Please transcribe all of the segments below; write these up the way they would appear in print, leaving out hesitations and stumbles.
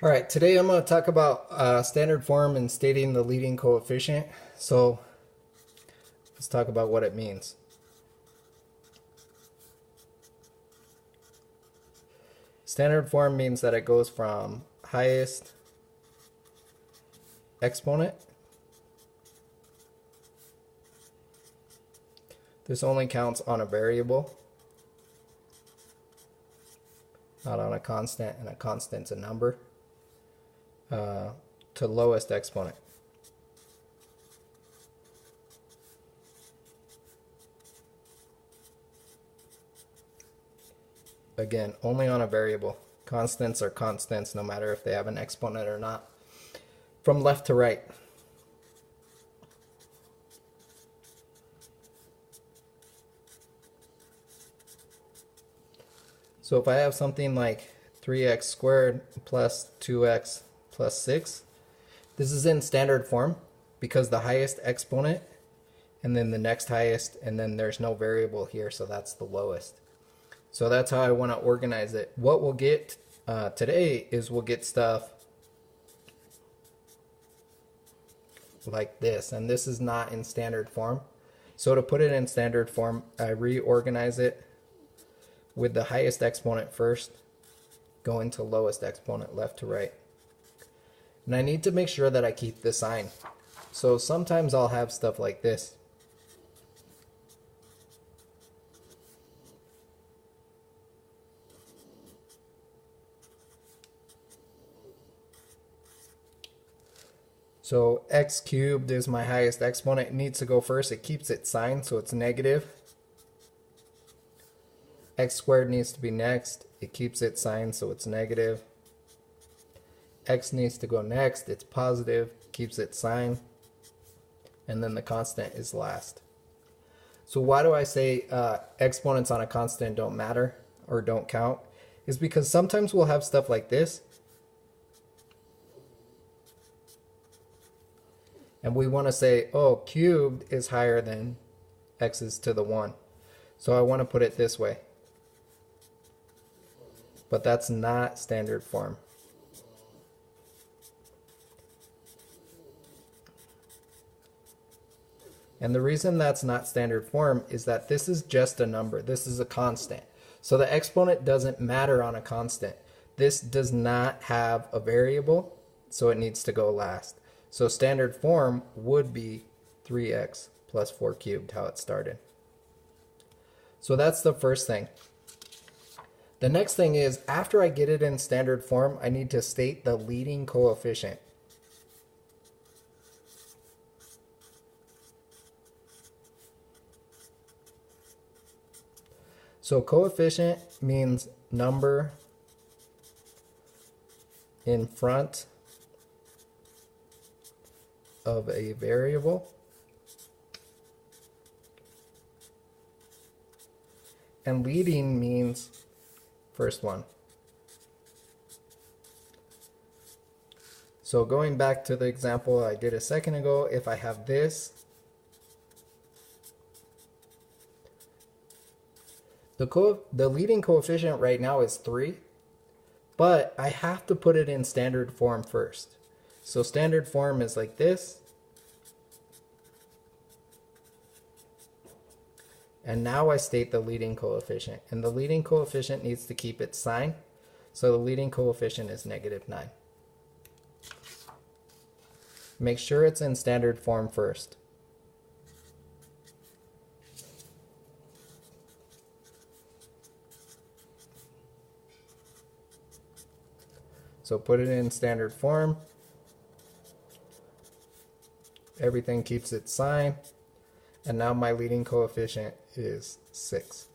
All right, today I'm going to talk about standard form and stating the leading coefficient. So let's talk about what it means. Standard form means that it goes from highest exponent. This only counts on a variable, not on a constant, and a constant's a number, to lowest exponent. Again, only on a variable. Constants are constants no matter if they have an exponent or not. From left to right. So if I have something like 3x squared plus 2x plus 6, this is in standard form because the highest exponent and then the next highest, and then there's no variable here, so that's the lowest. So that's how I want to organize it. What we'll get today is we'll get stuff like this, and this is not in standard form. So to put it in standard form, I reorganize it with the highest exponent first, going to lowest exponent left to right. And I need to make sure that I keep the sign. So sometimes I'll have stuff like this. So x cubed is my highest exponent. It needs to go first. It keeps its sign, so it's negative. X squared needs to be next. It keeps its sign, so it's negative. X needs to go next. It's positive, keeps its sign. And then the constant is last. So why do I say exponents on a constant don't matter or don't count? Is because sometimes we'll have stuff like this. And we want to say, oh, cubed is higher than x is to the 1. So I want to put it this way. But that's not standard form. And the reason that's not standard form is that this is just a number. This is a constant. So the exponent doesn't matter on a constant. This does not have a variable, so it needs to go last. So standard form would be 3x plus 4 cubed, how it started. So that's the first thing. The next thing is, after I get it in standard form, I need to state the leading coefficient. So coefficient means number in front of a variable. And leading means first one. So going back to the example I did a second ago, if I have this, the leading coefficient right now is 3, but I have to put it in standard form first. So standard form is like this. And now I state the leading coefficient. And the leading coefficient needs to keep its sign. So the leading coefficient is -9. Make sure it's in standard form first. So put it in standard form. Everything keeps its sign. And now my leading coefficient is 6.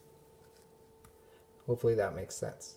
Hopefully that makes sense.